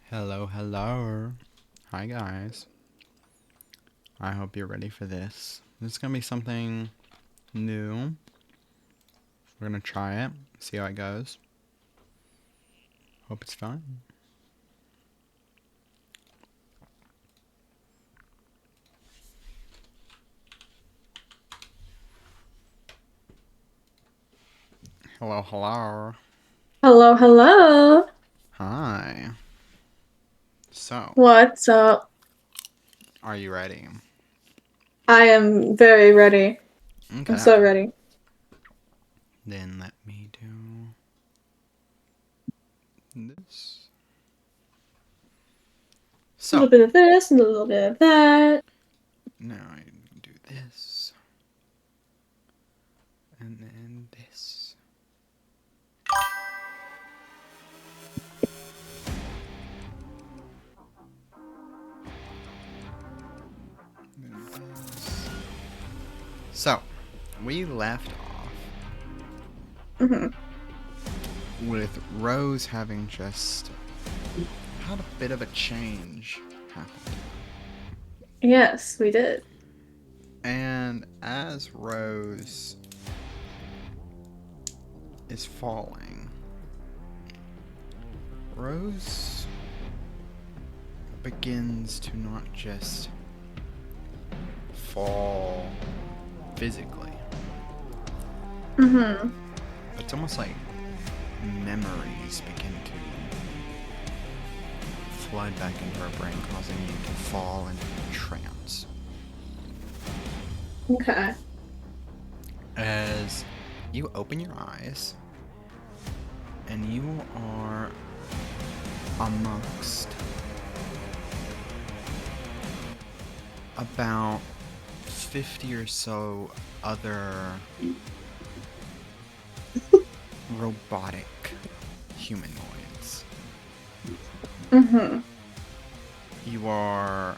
Hello, hello. Hi, guys. I hope you're ready for this. This is going to be something new. We're going to try it, see how it goes. Hope it's fun. Hello, hello. Hello, hello. Hi. So, What's up? are you ready? I am very ready. I'm Okay. so ready. Then let me do this. A little So, bit of this and a little bit of that. now I do this. And then this. Then this. So, we left off Hmm. with Rose having just had a bit of a change happen. Yes, we did. And as Rose is falling, Rose begins to not just fall physically, Hmm. it's almost like memories begin to flood back into her brain, causing you to fall into a trance. Okay. As you open your eyes, and you are amongst about 50 or so other robotic humanoids. Hmm. You are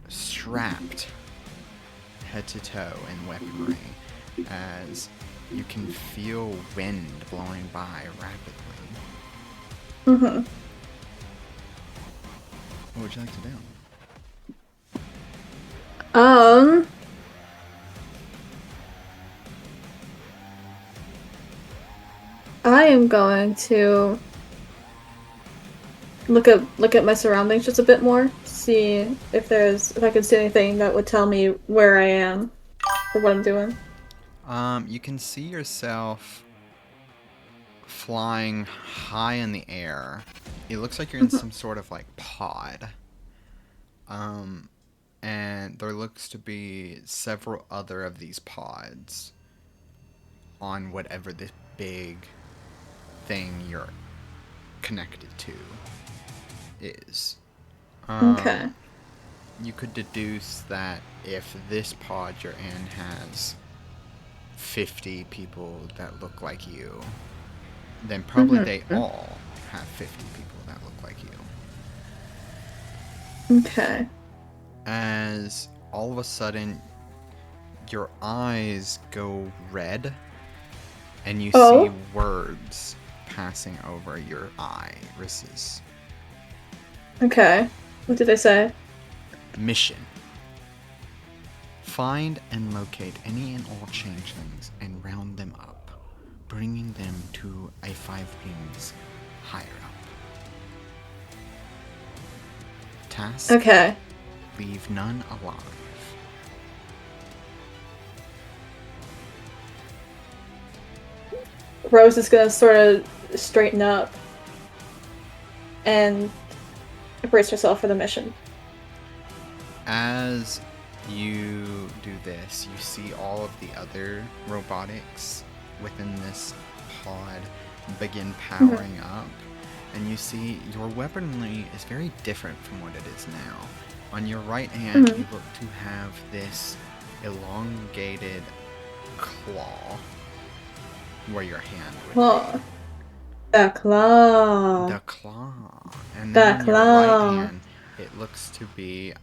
strapped head to toe in weaponry as you can feel wind blowing by rapidly. Hmm. What would you like to do? Um, I am going to look at my surroundings just a bit more, see if I can see anything that would tell me where I am or what I'm doing. You can see yourself flying high in the air. It looks like you're in Hmm. some sort of like pod. Um, and there looks to be several other of these pods on whatever this big thing you're connected to is. Um, Okay. you could deduce that if this pod you're in has 50 people that look like you, then probably Hmm. they all have 50 people that look like you. Okay. As all of a sudden, your eyes go red and you see Oh, words passing over your irises. okay. What did they say? Mission: find and locate any and all changelings and round them up, bringing them to a 5 rings higher up. Task: Okay. leave none alive. Rose is gonna sort of straighten up and brace herself for the mission. As you do this, you see all of the other robotics within this pod begin Hmm. powering up, and you see your weaponry is very different from what it is now. On your right hand, Hmm. you look to have this elongated claw where your hand would be. Claw. The claw. The claw. And then The on your right claw. hand, it looks to be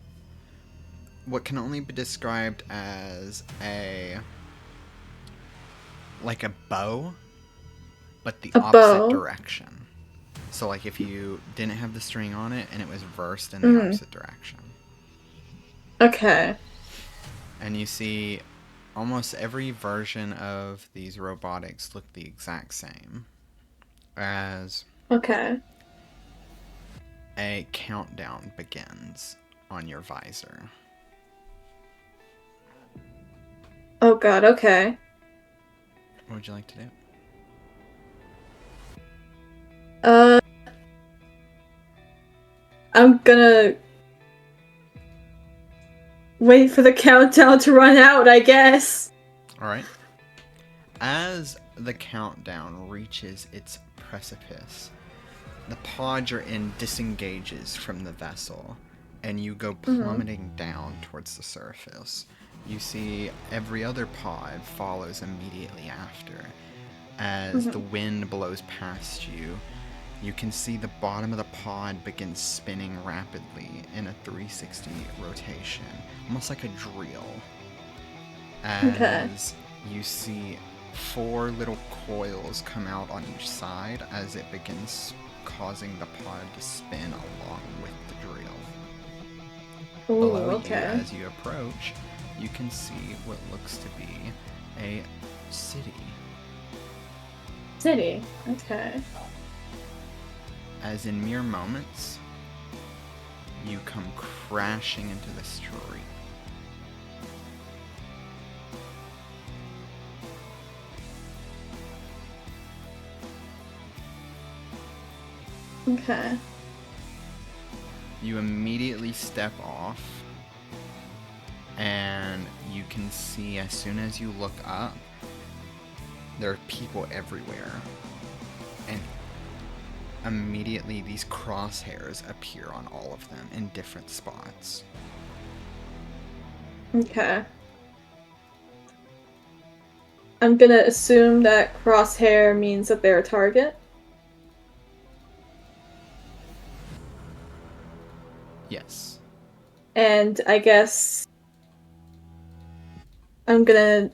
what can only be described as a like a bow, but the A opposite bow. direction. So, like, if you didn't have the string on it and it was versed in the Mm. opposite direction. Okay. And you see almost every version of these robotics look the exact same as Okay. a countdown begins on your visor. Oh god, okay. What would you like to do? Uh, I'm gonna wait for the countdown to run out, I guess. Alright. As the countdown reaches its precipice, the pod you're in disengages from the vessel, and you go Mm-hmm. plummeting down towards the surface. You see every other pod follows immediately after. As the Mm-hmm. wind blows past you, you can see the bottom of the pod begin spinning rapidly in a 360 rotation, almost like a drill. Okay. As you see 4 little coils come out on each side as it begins causing the pod to spin along with the drill. Ooh, Below you, okay. as you approach, you can see what looks to be a city. City. Okay. As in mere moments, you come crashing into the street. Okay. You immediately step off, and you can see as soon as you look up, there are people everywhere. And immediately these crosshairs appear on all of them in different spots. Okay. I'm gonna assume that crosshair means that they're a target. Yes. And I guess I'm gonna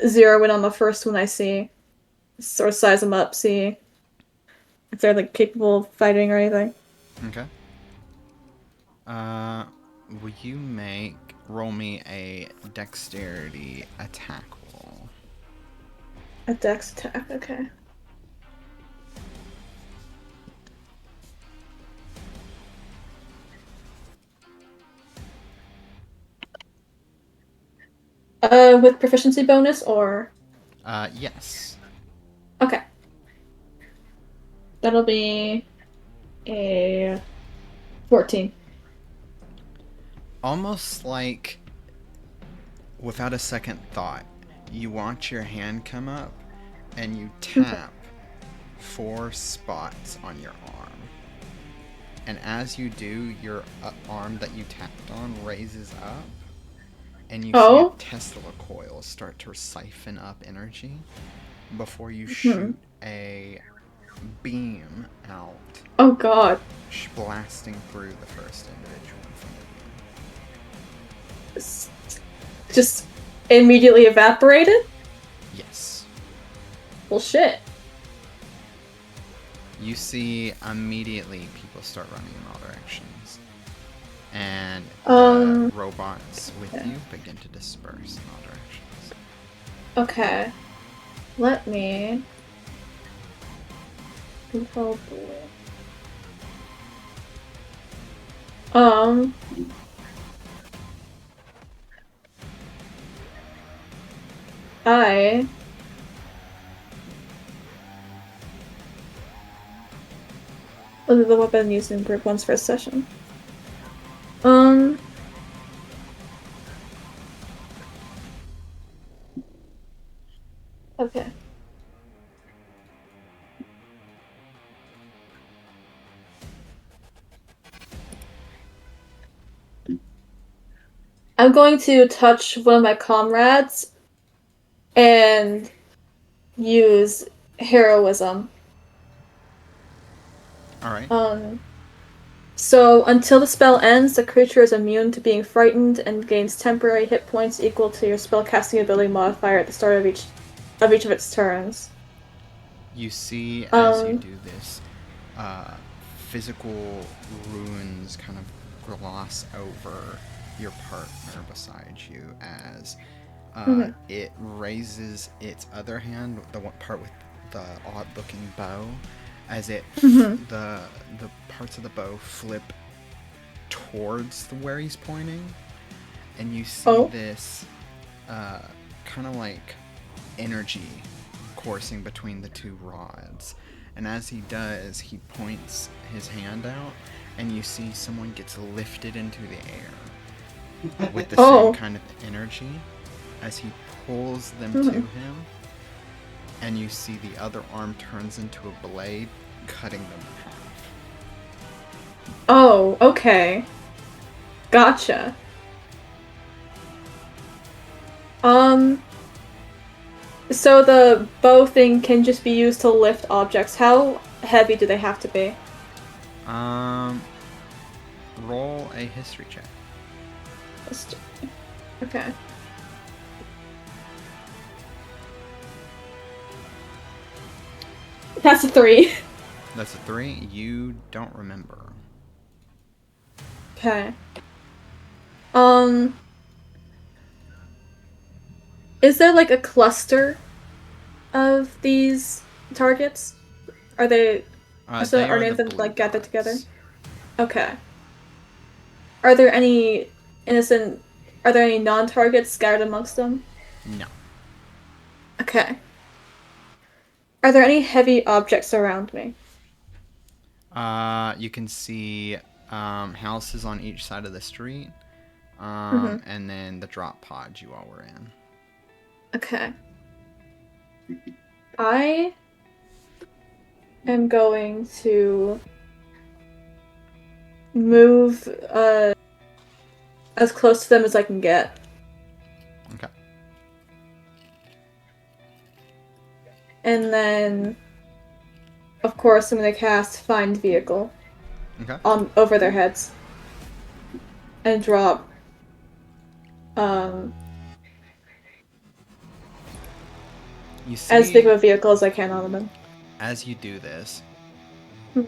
zero in on the first one I see. Sort of size them up, see if they're like capable of fighting or anything. Okay. Will you roll me a dexterity attack roll? A dex attack, okay. With proficiency bonus or Yes. okay. That'll be a 14. Almost like without a second thought, you watch your hand come up and you tap 4 spots on your arm. And as you do, your arm that you tapped on raises up, and you see a Oh. Tesla coil start to siphon up energy before you Hmm. shoot a beam out, Oh god. blasting through the first individual in front of S- Just immediately evaporated? you. Yes. Well, shit. You see immediately people start running in all directions. And the Um, robots with okay. you begin to disperse in all directions. Okay. Let me control blue. Um, I the weapon used in group one's first session. Um, okay. I'm going to touch one of my comrades and use heroism. Alright. So until the spell ends, the creature is immune to being frightened and gains temporary hit points equal to your spellcasting ability modifier at the start of each of its turns. You see as you Um, do this, uh, physical runes kind of gloss over your partner beside you as Mm-hmm. it raises its other hand, the one part with the odd-looking bow, as Mm-hmm. the parts of the bow flip towards where he's pointing, and you see Oh. this kind of like energy coursing between the two rods. And as he does, he points his hand out, and you see someone gets lifted into the air with the same Oh. kind of energy as he pulls them to Mm-hmm. him. And you see the other arm turns into a blade, cutting them in half. Oh, okay. Gotcha. Um, so the bow thing can just be used to lift objects. How heavy do they have to be? Um, roll a history check. Okay. That's a 3. That's a 3. You don't remember. Okay. Um, is there like a cluster of these targets? Are they They are are any the of them blue like gathered together? dots. Okay. Are there any innocent are there any non-targets scattered amongst them? No. Okay. Are there any heavy objects around me? You can see houses on each side of the street, Mm-hmm. and then the drop pod you all were in. Okay. I am going to move as close to them as I can get. Okay. And then of course I'm gonna cast Find Vehicle Okay. on over their heads and drop um You as big see, of a vehicle as I can on them. as you do this, Hmm.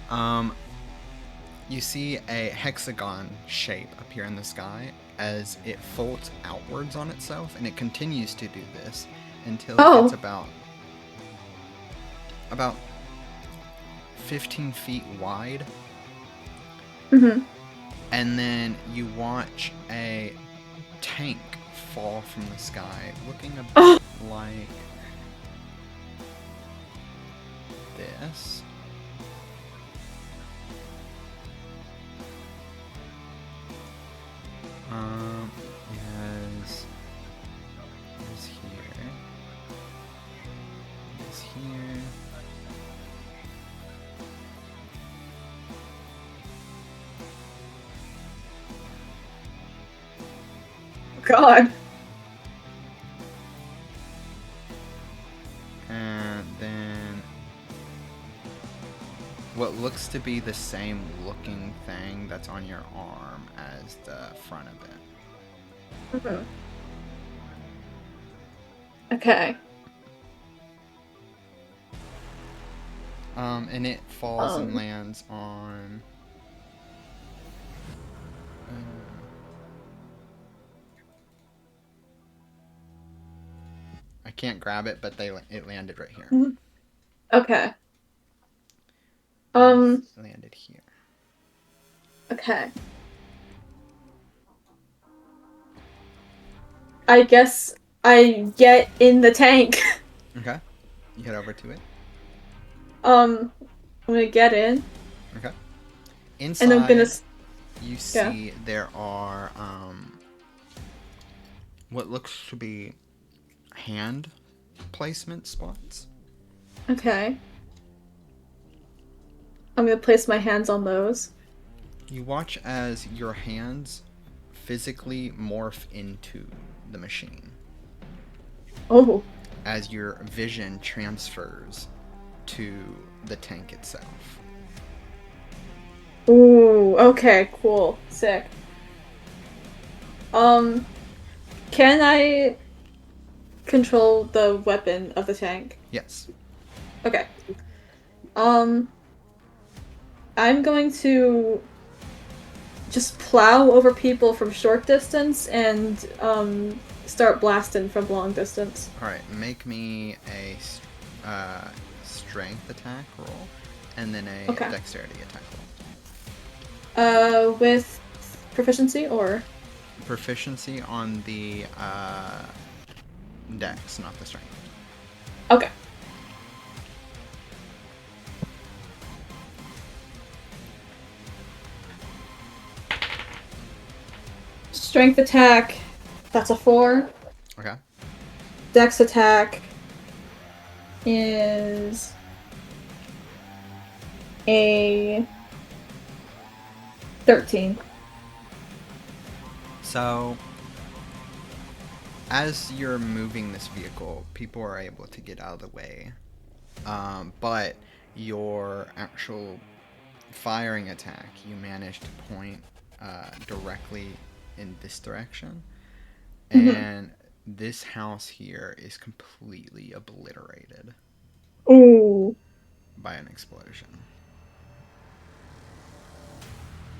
um, you see a hexagon shape appear in the sky as it folds outwards on itself, and it continues to do this until it gets Oh. about 15 feet wide, Mm-hmm. and then you watch a tank fall from the sky, looking a Oh. bit like this. Is here. Is here. God. And then what looks to be the same looking thing that's on your arm as the front of it. Mm-hmm. Okay. And it falls and Um. lands on. Uh, I can't grab it, but it landed right here. Okay. It Um. landed here. Okay. I guess I get in the tank. Okay. You head over to it. I'm gonna get in, Okay. and I'm gonna. Inside, you Yeah. see there are what looks to be hand placement spots. Okay. I'm gonna place my hands on those. You watch as your hands physically morph into the machine, Oh. as your vision transfers to the tank itself. Ooh. Okay. Cool. Sick. Um. Can I control the weapon of the tank? Yes. Okay. Um. I'm going to just plow over people from short distance and start blasting from long distance. Alright, make me a strength attack roll, and then a Okay. dexterity attack roll. With proficiency or? Proficiency on the dex, not the strength. Okay. Strength attack, that's a 4. Okay. Dex attack is a 13. So, as you're moving this vehicle, people are able to get out of the way. But your actual firing attack, you manage to point directly in this direction. And this house here is completely obliterated Ooh. by an explosion.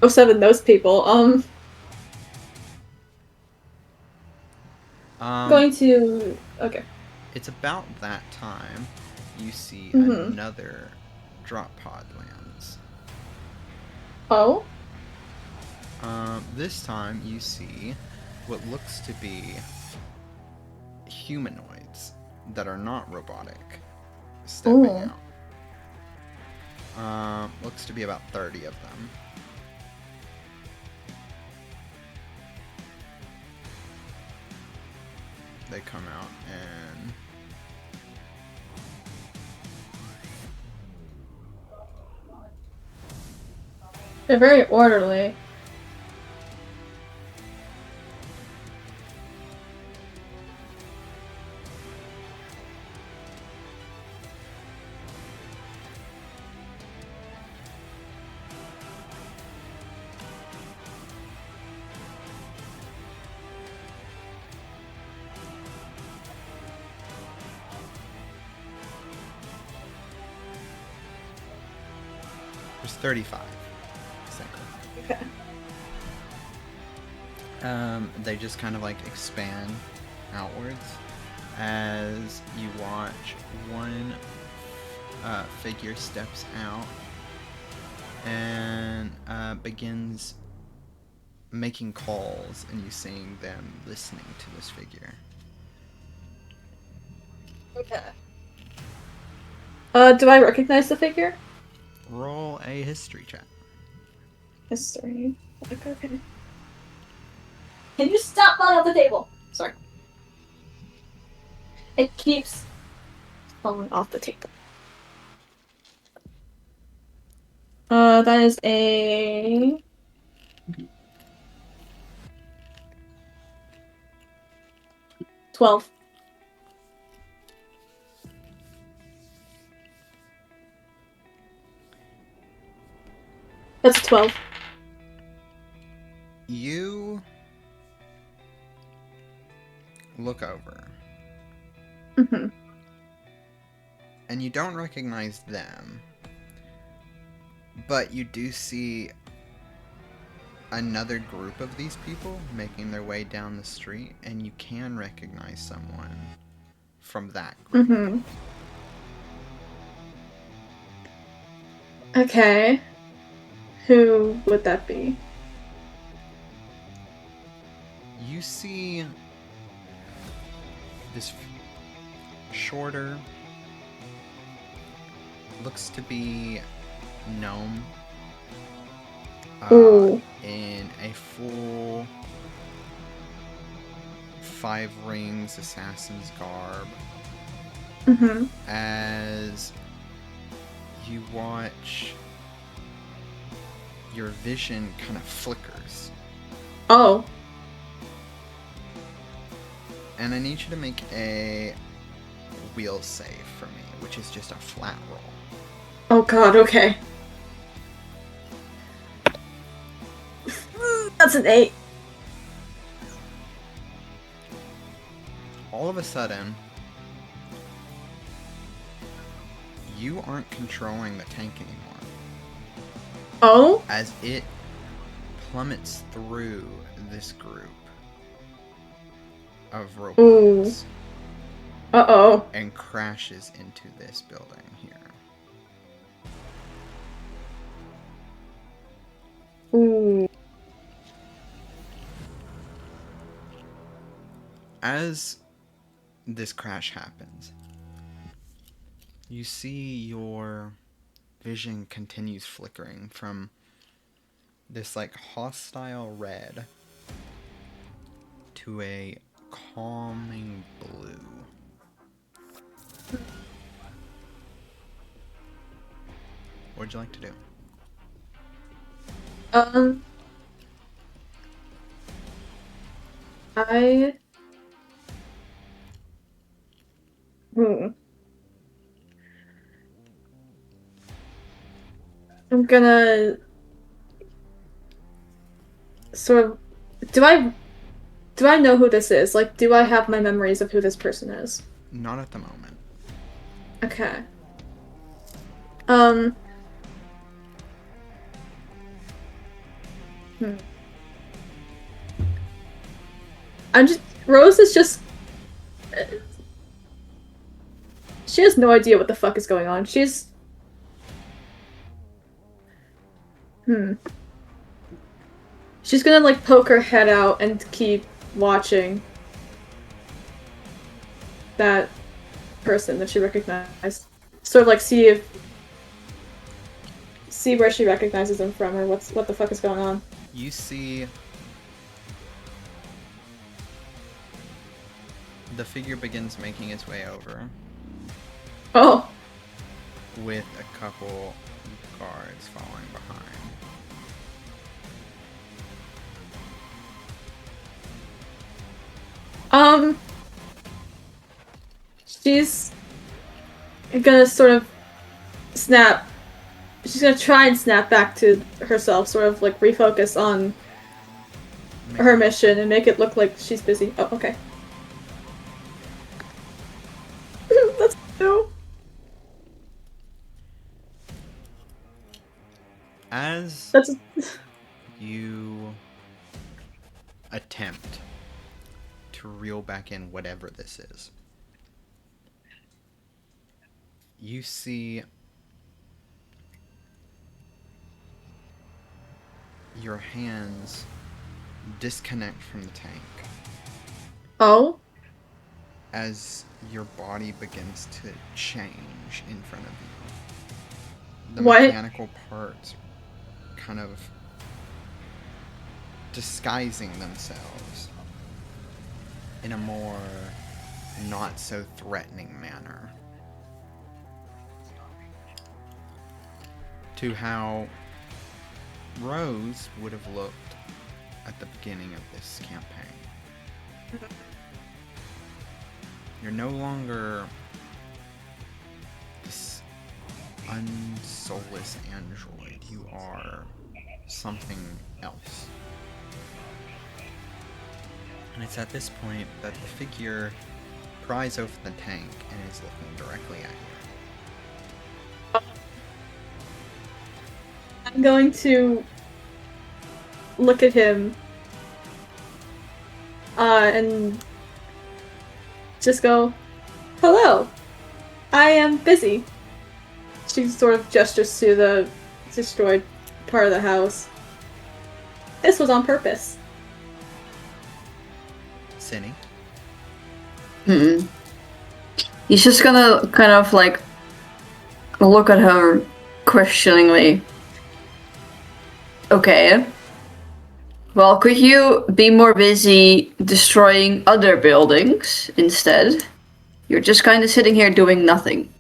Oh, 7, those people. Going to... Okay. It's about that time you see Mm-hmm. another drop pod lands. Oh? This time you see what looks to be humanoids that are not robotic stepping out. Looks to be about 30 of them. They come out and They're very orderly. there's 35. Okay. They just kind of like expand outwards as you watch one figure steps out and begins making calls, and you seeing them listening to this figure. Okay. Do I recognize the figure? Roll a history check. History. Okay. Can you stop falling off the table? Sorry. It keeps falling off the table. That is a 12. That's 12. You look over, Mm-hmm. and you don't recognize them, but you do see another group of these people making their way down the street, and you can recognize someone from that group. Mm-hmm. Okay. Who would that be? You see this shorter, looks to be gnome in a full 5 rings assassin's garb. Mm-hmm. As you watch, your vision kind of flickers. Oh. And I need you to make a wheel save for me, which is just a flat roll. Oh god, okay. That's an 8. All of a sudden, you aren't controlling the tank anymore. Oh? as it plummets through this group of Ooh. robots Uh-oh. and crashes into this building here. Ooh. As this crash happens, you see your vision continues flickering from this like hostile red to a calming blue. What would you like to do? Um, I... Hmm. I'm gonna sort of... Do I know who this is? Like, do I have my memories of who this person is? Not at the moment. Okay. Um... Hmm. I'm just... Rose is just... She has no idea what the fuck is going on. She's... Hmm. She's gonna, like, poke her head out and keep watching that person that she recognized. Sort of, like, see where she recognizes him from, or what the fuck is going on. You see the figure begins making its way over Oh! with a couple guards following behind. She's gonna sort of snap. She's gonna try and snap back to herself, sort of like refocus on her mission and make it look like she's busy. Oh, okay. That's no. As That's you attempt to reel back in whatever this is, you see your hands disconnect from the tank oh. as your body begins to change in front of you. The What? mechanical parts kind of disguising themselves in a more not so threatening manner to how Rose would have looked at the beginning of this campaign. You're no longer this unsoulless android. You are something else. And it's at this point that the figure pries open the tank and is looking directly at you. I'm going to look at him and just go, "Hello, I am busy." She sort of gestures to the destroyed part of the house. This was on purpose. Cinny? He's just gonna kind of like look at her questioningly. Okay. Well, could you be more busy destroying other buildings instead? You're just kind of sitting here doing nothing.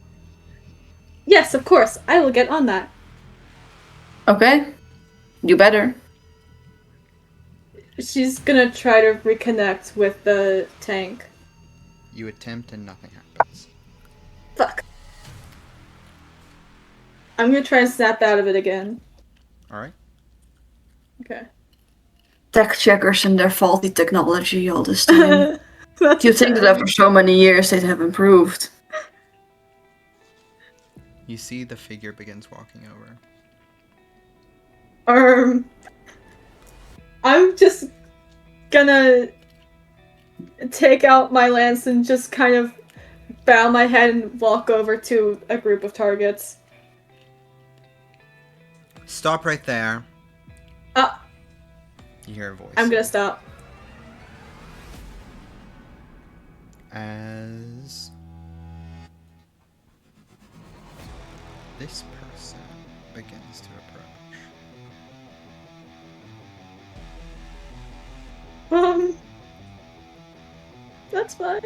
Yes, of course. I will get on that. Okay. You better. She's gonna try to reconnect with the tank. You attempt and nothing happens. Fuck. I'm gonna try and snap out of it again. Alright. Okay. Tech checkers and their faulty technology all this time. That's You think that after so many years they'd have improved. You see the figure begins walking over. I'm just gonna take out my lance and just kind of bow my head and walk over to a group of targets. Stop right there. Uh, You hear a voice. I'm gonna stop. As this person begins to approach. That's fine.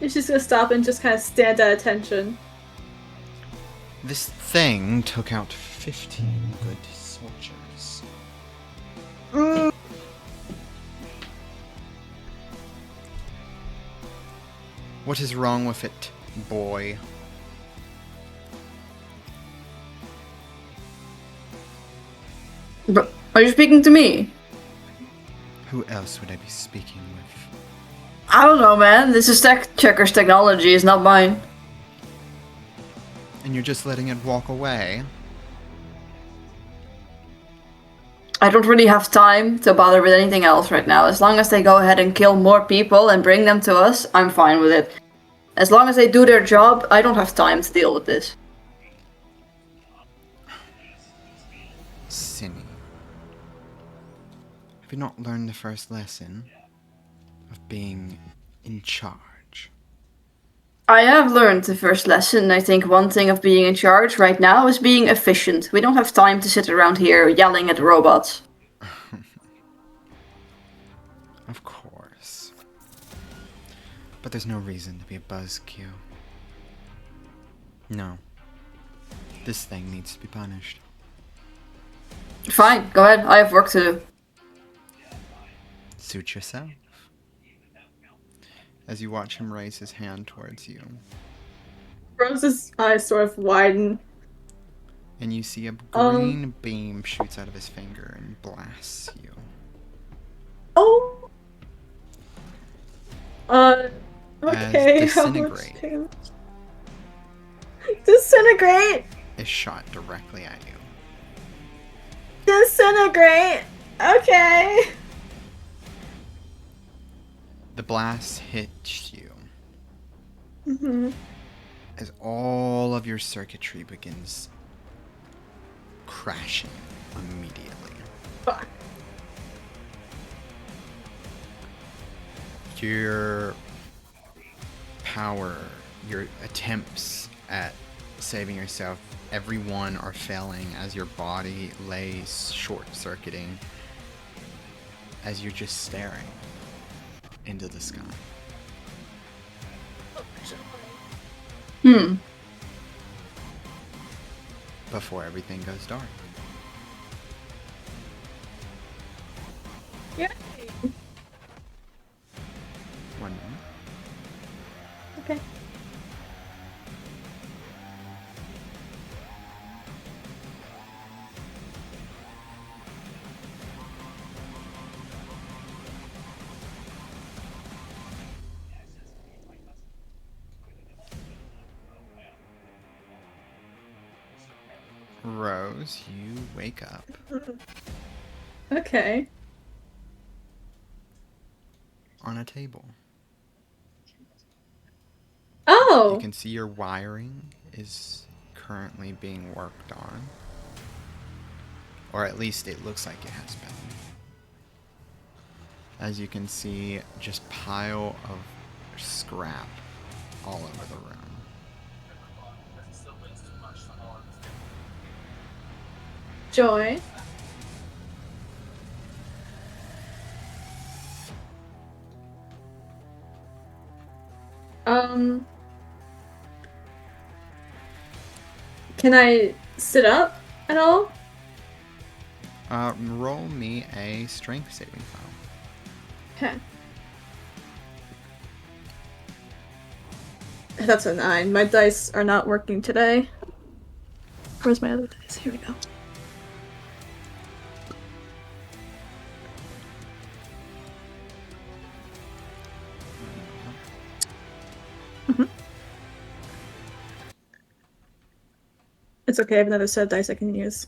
She's just gonna stop and just kind of stand at attention. This thing took out 15 good soldiers. What is wrong with it, boy? But are you speaking to me? Who else would I be speaking with? I don't know, man. This is Tech Checker's technology, it's not mine. And you're just letting it walk away? I don't really have time to bother with anything else right now. As long as they go ahead and kill more people and bring them to us, I'm fine with it. As long as they do their job, I don't have time to deal with this. Sinny. Have you not learned the first lesson of being in charge? I have learned the first lesson. I think one thing of being in charge right now is being efficient. We don't have time to sit around here yelling at robots. Of course. But there's no reason to be a buzzkill. No. This thing needs to be punished. Fine, go ahead. I have work to do. Suit yourself. As you watch him raise his hand towards you. Rose's eyes sort of widen. And you see a green beam shoots out of his finger and blasts you. Oh! Okay, As how much disintegrate damage? Disintegrate! is shot directly at you. Disintegrate! Okay! The blast hits you Mm-hmm. as all of your circuitry begins crashing immediately. Fuck. Your power, your attempts at saving yourself, every one are failing as your body lays short-circuiting as you're just staring into the sky. Before everything goes dark. Yay! 1 minute. Okay. Rose, you wake up. Okay. On a table. Oh! You can see your wiring is currently being worked on. Or at least it looks like it has been. As you can see, just pile of scrap all over the room. Joy. Can I sit up at all? Roll me a strength saving throw. Okay. That's a 9. My dice are not working today. Where's my other dice? Here we go. It's okay, I have another set of dice I can use.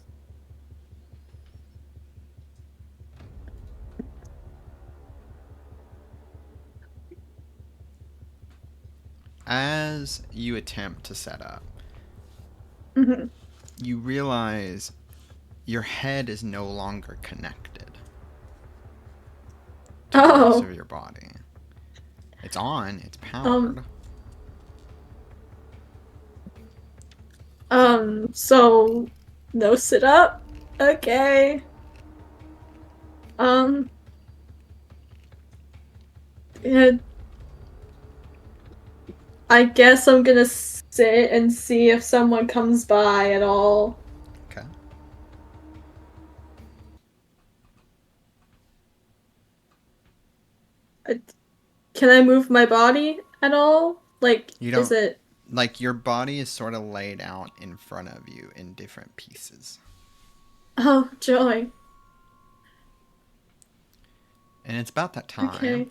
As you attempt to set up, you realize your head is no longer connected to the rest Oh. of your body. It's on, it's powered. Um. So no sit up? Okay. Um. Yeah, I guess I'm gonna sit and see if someone comes by at all. Okay. Uh, Can I move my body at all? Like, You is don't, it... like, your body is sort of laid out in front of you in different pieces. Oh, joy. And it's about that time Okay.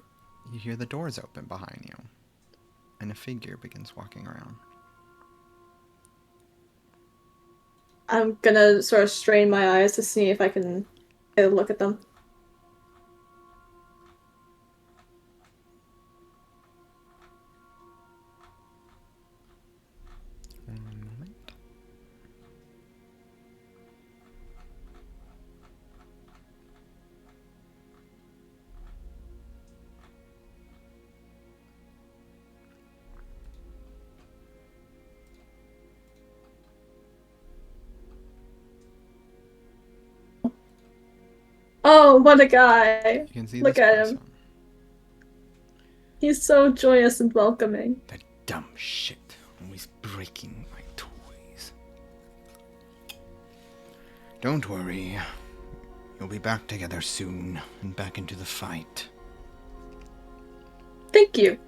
you hear the doors open behind you, and a figure begins walking around. I'm gonna sort of strain my eyes to see if I can get a look at them. One moment. Oh, what a guy! You can see Look this at person. him. He's so joyous and welcoming. That dumb shit, always breaking my toys. Don't worry. You'll be back together soon, and back into the fight. Thank you.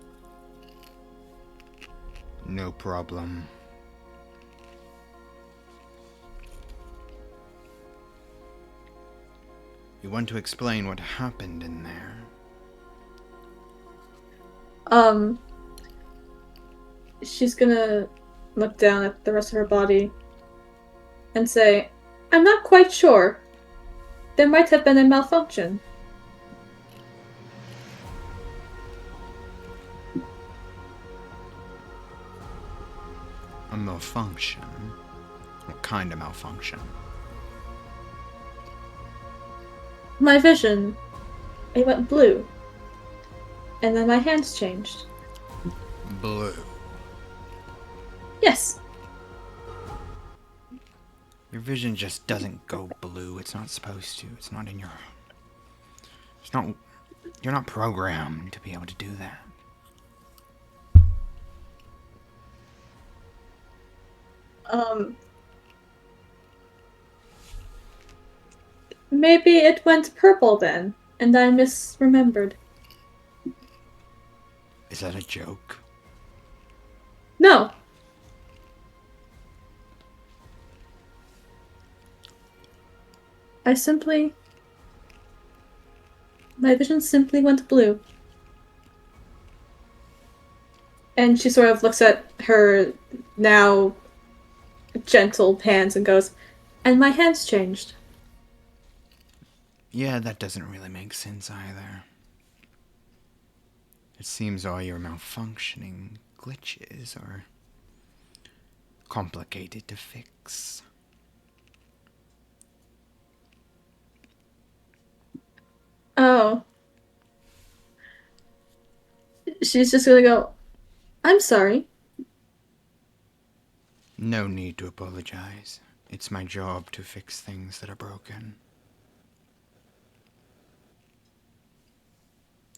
No problem. You want to explain what happened in there? She's gonna look down at the rest of her body and say, I'm not quite sure. There might have been a malfunction. A malfunction? What kind of malfunction? My vision, it went blue. And then my hands changed. Blue. Yes. Your vision just doesn't go blue. It's not supposed to. It's not in your... It's not... You're not programmed to be able to do that. Maybe it went purple then, and I misremembered. Is that a joke? No. I simply... My vision simply went blue. And she sort of looks at her now gentle hands and goes, and my hands changed. Yeah, that doesn't really make sense either. It seems all your malfunctioning glitches are complicated to fix. Oh. She's just gonna go, I'm sorry. No need to apologize. It's my job to fix things that are broken.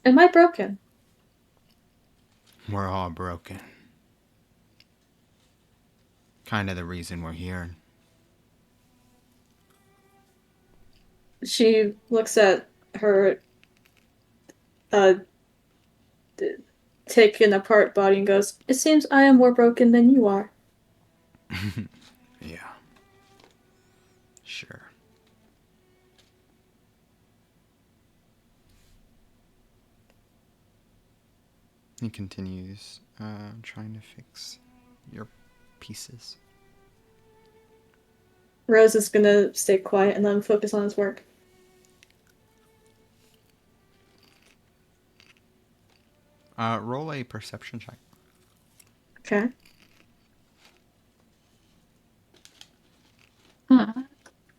Am I broken? We're all broken. Kind of the reason we're here. She looks at her taken apart body and goes, "It seems I am more broken than you are." Yeah. Sure. He continues, trying to fix your pieces. Rose is gonna stay quiet and let him focus on his work. Roll a perception check. Okay.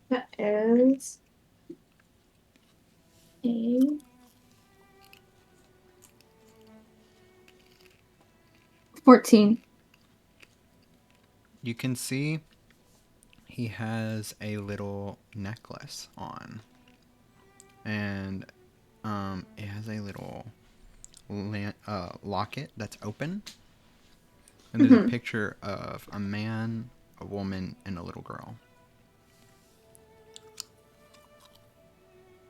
That is a 14. You can see he has a little necklace on. And it has a little locket that's open. And there's a picture of a man, a woman, and a little girl.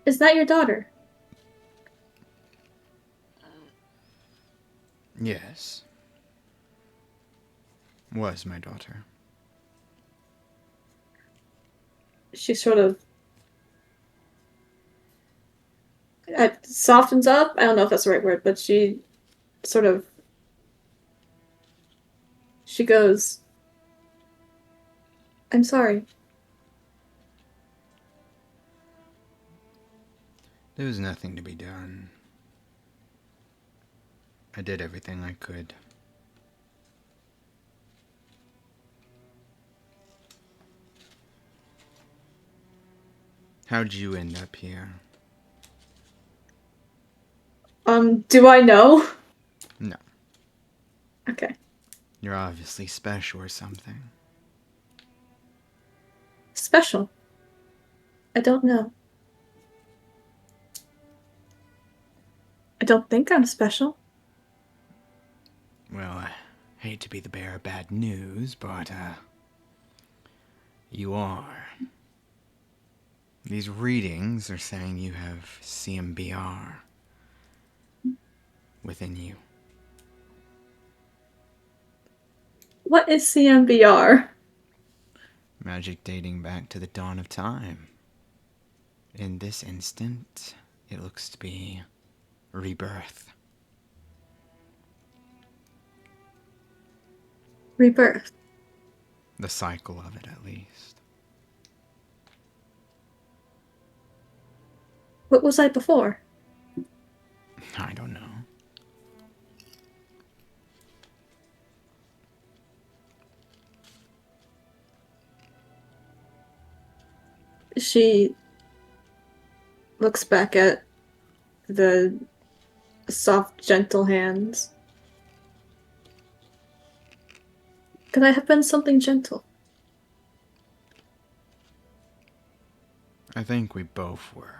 Is that your daughter? Yes. Was my daughter. She sort of softens up. I don't know if that's the right word, but she sort of she goes, "I'm sorry." There was nothing to be done. I did everything I could. How'd you end up here? Do I know? No. Okay. You're obviously special or something. Special. I don't know. I don't think I'm special. Well, I hate to be the bearer of bad news, but, you are. These readings are saying you have CMBR within you. What is CMBR? Magic dating back to the dawn of time. In this instant, it looks to be rebirth. Rebirth. The cycle of it, at least. What was I before? I don't know. She looks back at the soft, gentle hands. Could I have been something gentle? I think we both were.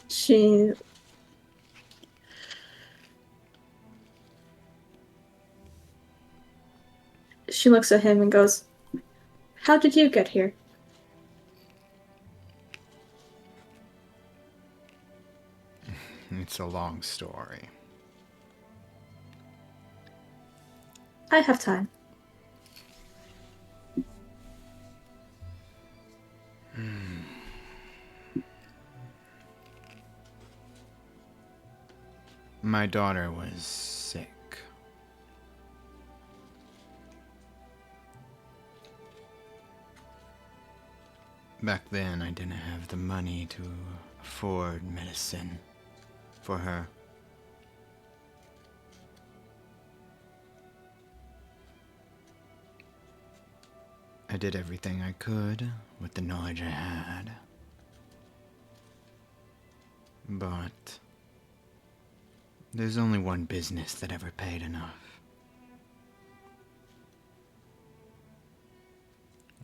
She looks at him and goes, "How did you get here?" It's a long story. I have time. My daughter was sick. Back then, I didn't have the money to afford medicine for her. I did everything I could with the knowledge I had. But there's only one business that ever paid enough.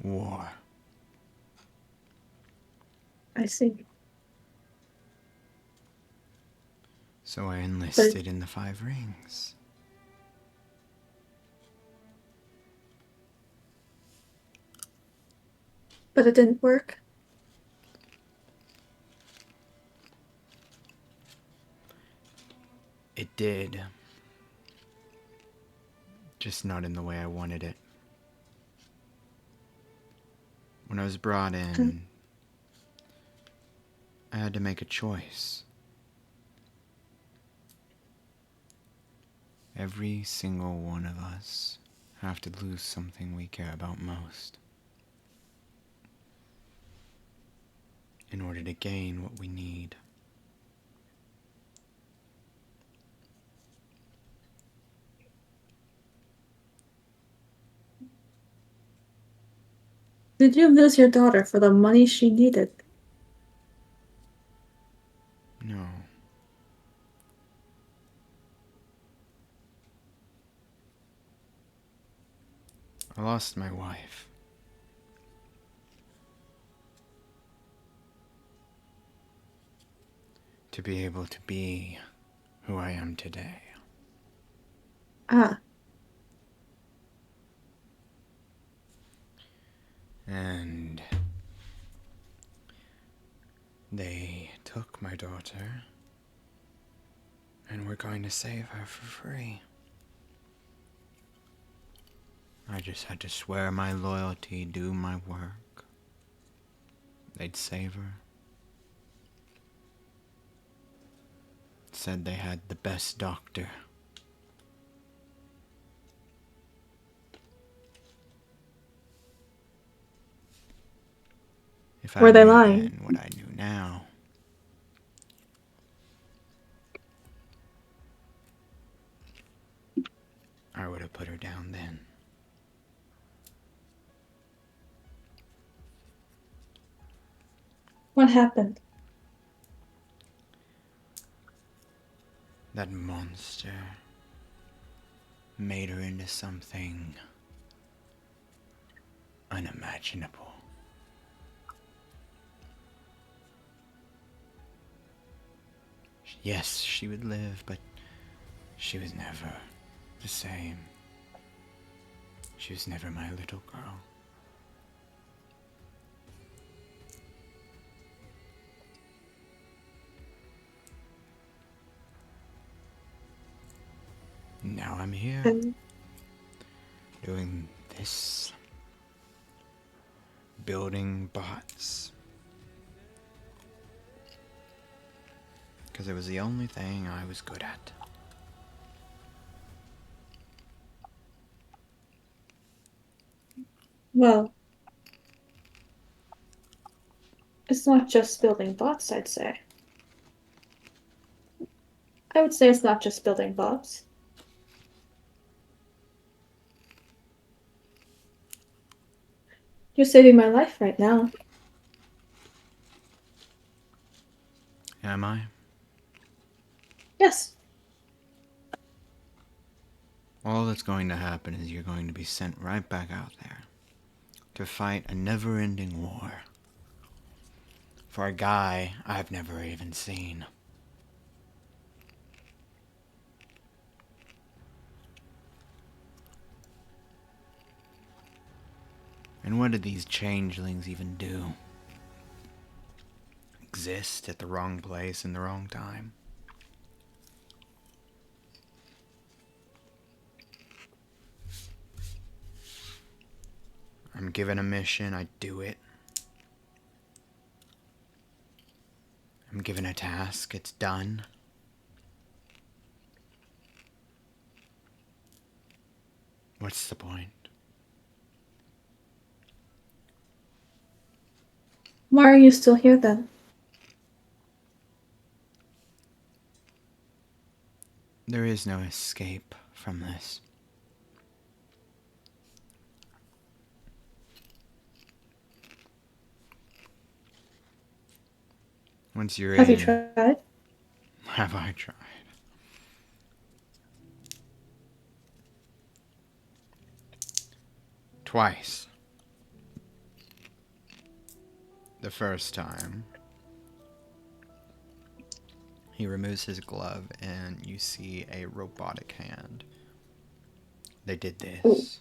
War. I see. So I enlisted in the Five Rings. But it didn't work. It did. Just not in the way I wanted it. When I was brought in, I had to make a choice. Every single one of us have to lose something we care about most in order to gain what we need. Did you lose your daughter for the money she needed? No. I lost my wife. To be able to be who I am today. Ah, And they took my daughter and were going to save her for free. I just had to swear my loyalty, do my work. They'd save her. Said they had the best doctor. If I were they knew lying? then what I knew now, I would have put her down then. What happened? That monster made her into something unimaginable. Yes, she would live, but she was never the same. She was never my little girl. Now I'm here, And doing this, building bots. Because it was the only thing I was good at. well, it's not just building bots, I'd say. I would say it's not just building bots. You're saving my life right now. Am I? Yes. All that's going to happen is you're going to be sent right back out there to fight a never-ending war for a guy I've never even seen. And what do these changelings even do? Exist at the wrong place in the wrong time? I'm given a mission, I do it. I'm given a task, it's done. What's the point? Why are you still here then? There is no escape from this. Once you're Have you in, tried? have I tried? Twice. The first time, he removes his glove and you see a robotic hand. They did Ooh. this.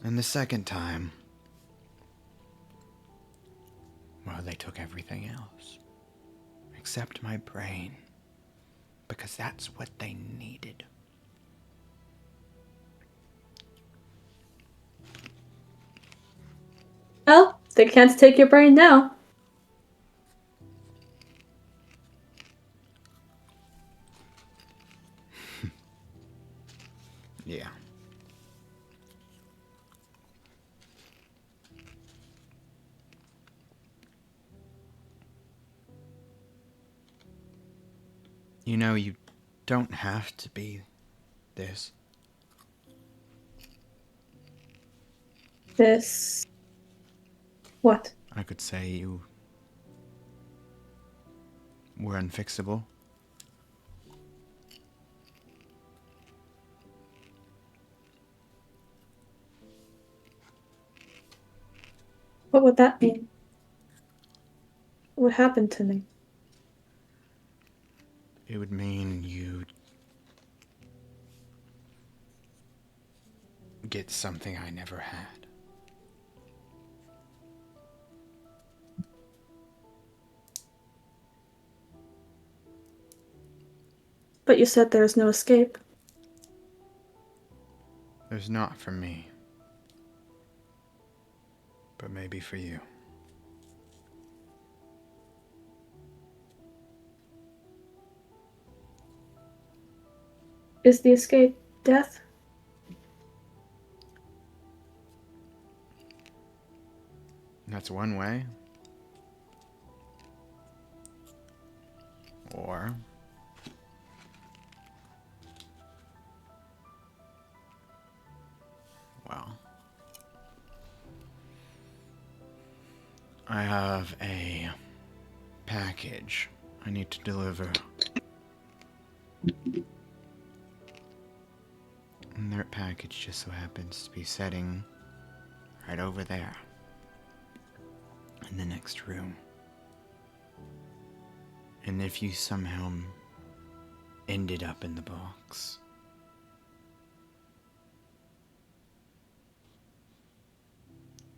And the second time, well, they took everything else. Except my brain. Because that's what they needed. Well, they can't take your brain now. Yeah. You know, you don't have to be this. This. What? I could say you were unfixable. What would that mean? What happened to me? It would mean you'd get something I never had. But you said there is no escape. There's not for me. But maybe for you. Is the escape death? That's one way. Or well, I have a package I need to deliver. And that package just so happens to be sitting right over there. In the next room. And if you somehow ended up in the box,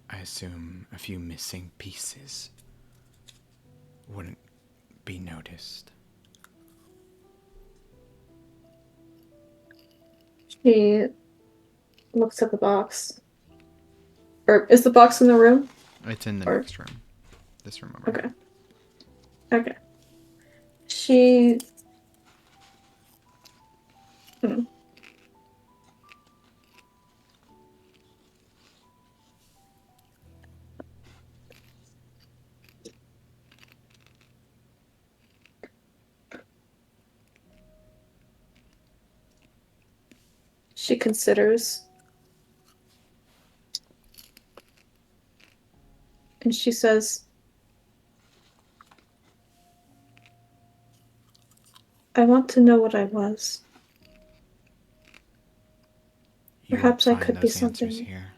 I assume a few missing pieces wouldn't be noticed. She looks at the box. Or is the box in the room? It's in the next room. This room over here. Okay. She... She considers. And she says, I want to know what I was. You Perhaps won't I find could be those answers something. here.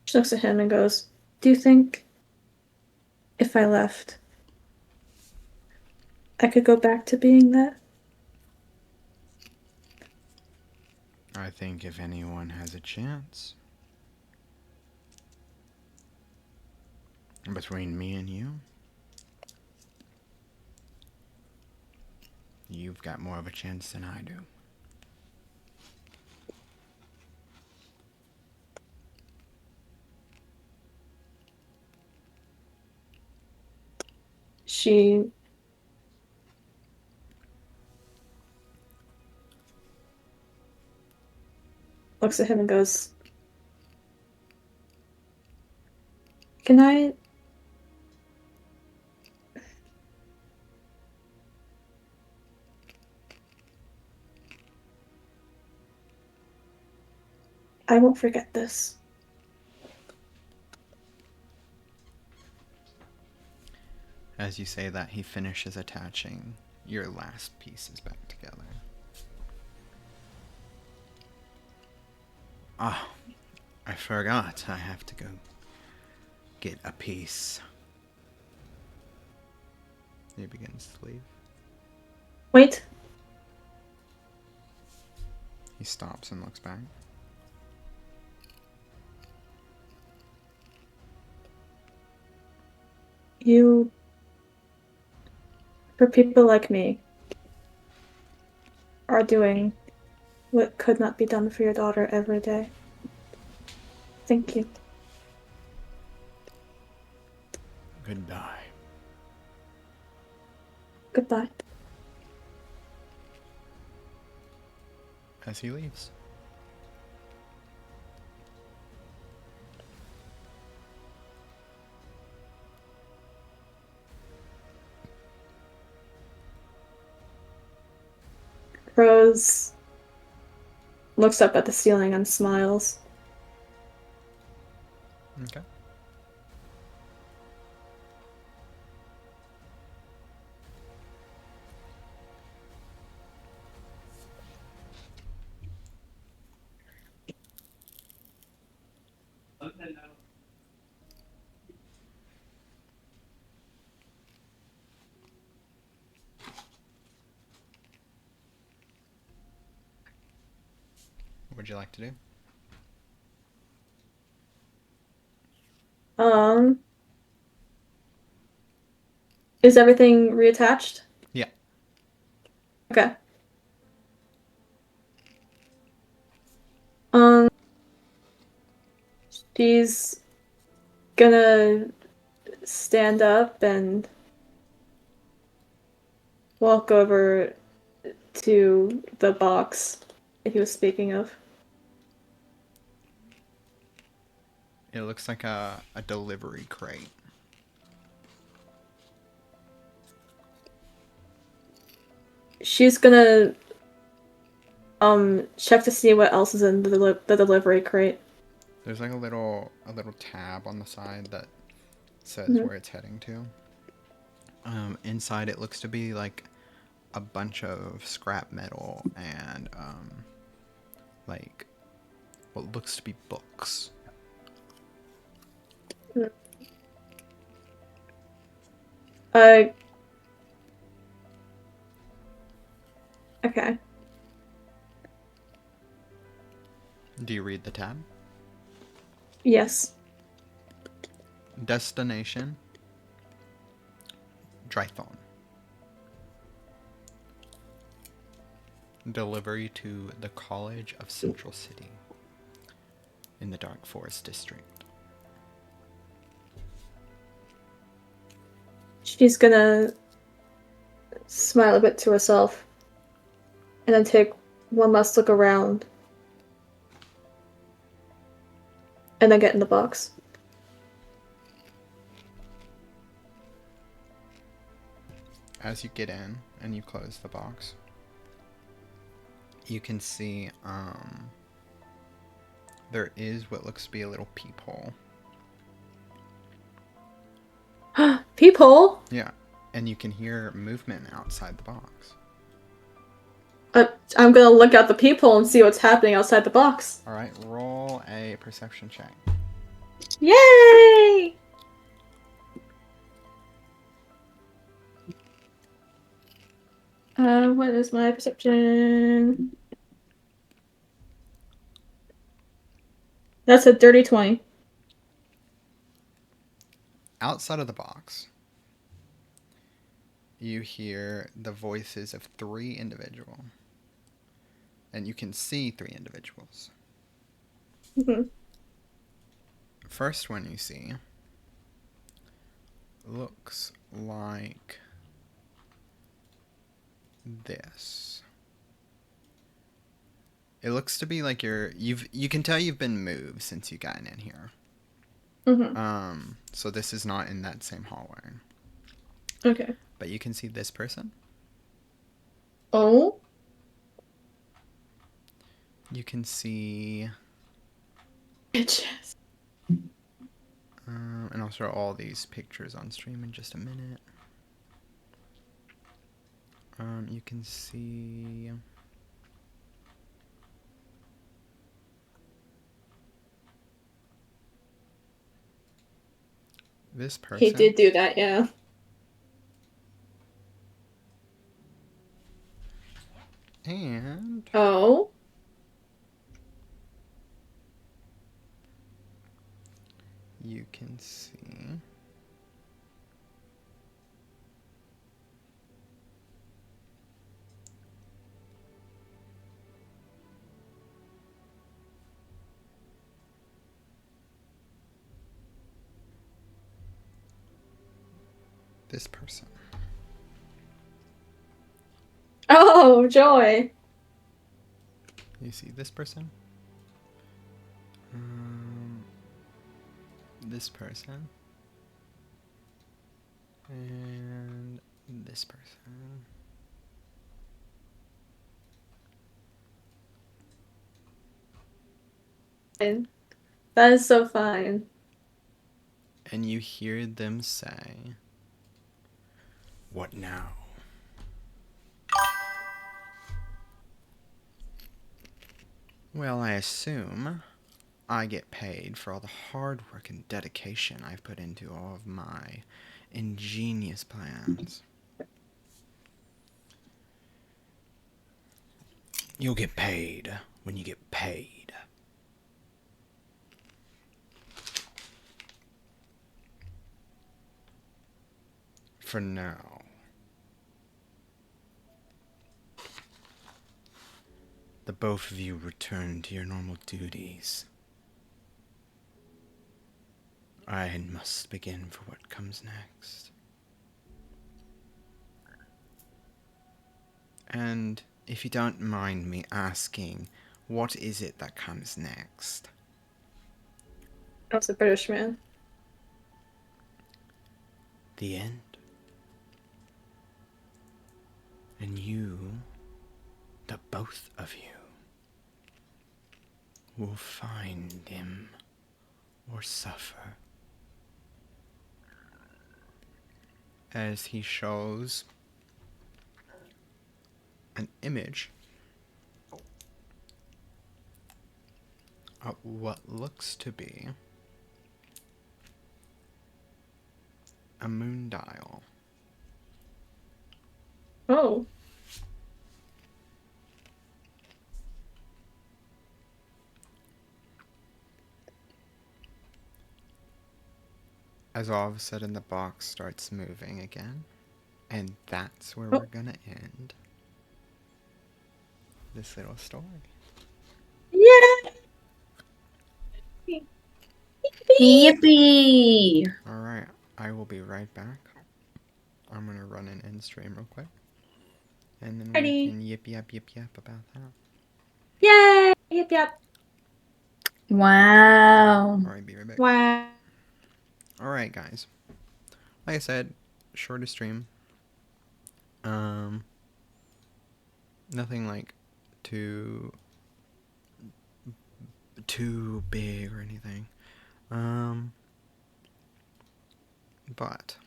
She looks at him and goes, do you think if I left, I could go back to being that? I think if anyone has a chance, between me and you, you've got more of a chance than I do. She looks at him and goes, can I won't forget this. As you say that, he finishes attaching your last pieces back together. Ah, I forgot. I have to go get a piece. He begins to leave. Wait. He stops and looks back. You, for people like me, are doing what could not be done for your daughter every day. Thank you. Goodbye. Goodbye. As he leaves. Rose looks up at the ceiling and smiles. Okay. What would you like to do? Is everything reattached? Yeah. Okay. Um, she's gonna stand up and walk over to the box that he was speaking of. It looks like a delivery crate. She's gonna check to see what else is in the delivery crate. There's like a little tab on the side that says Mhm. where it's heading to. Inside it looks to be like a bunch of scrap metal and like what looks to be books. Uh, okay. Do you read the tab? Yes. Destination Drython. Delivery to the College of Central City in the Dark Forest District. She's gonna smile a bit to herself and then take one last look around and then get in the box. As you get in and you close the box, you can see there is what looks to be a little peephole. Peephole? Yeah, and you can hear movement outside the box. I'm gonna look out the peephole and see what's happening outside the box. Alright, roll a perception check. Yay! What is my perception? That's a dirty 20. Outside of the box, you hear the voices of 3 individuals. And you can see 3 individuals. Mm-hmm. First one you see looks like this. It looks to be like you can tell you've been moved since you gotten in here. Mm-hmm. So this is not in that same hallway. Okay. But you can see this person. Oh? You can see Bitches. and I'll show all these pictures on stream in just a minute. You can see this person. He did do that, yeah. And Oh. you can see this person. Oh, joy. You see this person? This person. And this person. Fine. That is so fine. And you hear them say, "What now?" Well, I assume I get paid for all the hard work and dedication I've put into all of my ingenious plans. You'll get paid when you get paid. For now. The both of you return to your normal duties. I must begin for what comes next. And if you don't mind me asking, what is it that comes next? That's a British man. The end. And you, the both of you, will find him or suffer. As he shows an image of what looks to be a moon dial. Oh. As all of a sudden the box starts moving again. And that's where we're gonna end this little story. Yeah. Yippee! Alright, I will be right back. I'm gonna run an end stream real quick. And then Ready. we can yip yap about that. Yay! Yep, yep. Wow. Alright, be right back. Wow. Alright, guys. Like I said, shorter stream. Nothing like too big or anything. But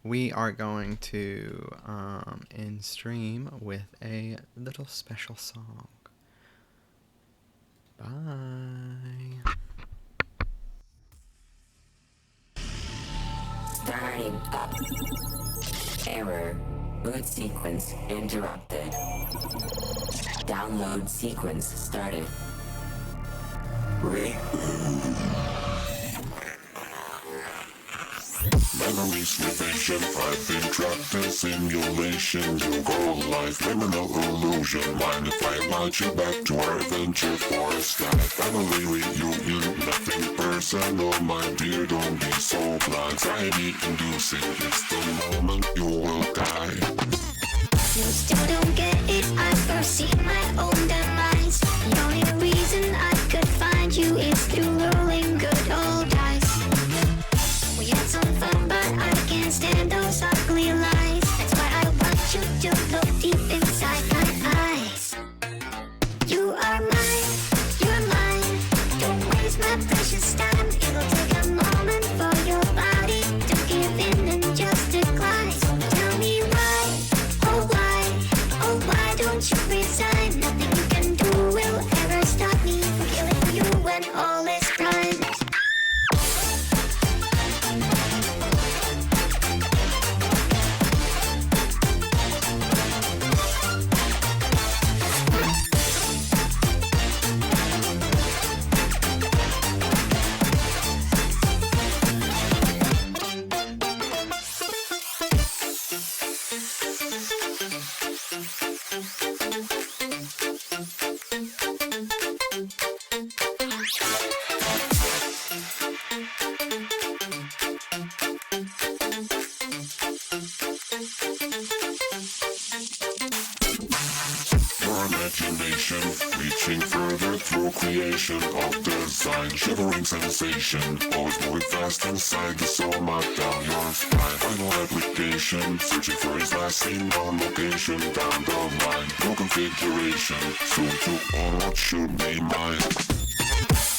we are going to end stream with a little special song. Bye. Starting up. Error. Boot sequence interrupted. Download sequence started. Memories, revision, I've been trapped in simulation. You go life, liminal illusion. Mind if I launch you back to our adventure forest sky? Family reunion, nothing personal, my dear, don't be so blind. Anxiety inducing, it's the moment you will die. You still don't get it, I foresee my own demise. The only reason I could find you is through rolling good old dice. We had some fun, but I can't stand those ugly lies. That's why I want you to look deep inside my eyes. You are mine, you're mine. Don't waste my precious time. It'll take a moment for your body to give in and just decline. So tell me why, oh why don't you resign? Nothing you can do will ever stop reaching further through creation of design. Shivering sensation, always moving fast inside the soul map down your spine. Final application, searching for his last seen on location down the line. No configuration, soon to own what should be mine.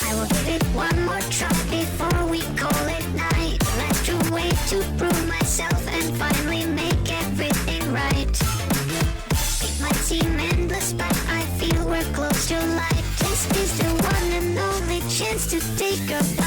I will give it one more try before we call it night. Last true way to prove myself and finally make everything right. It might seem endless, but I feel we're close to light. This is the one and only chance to take a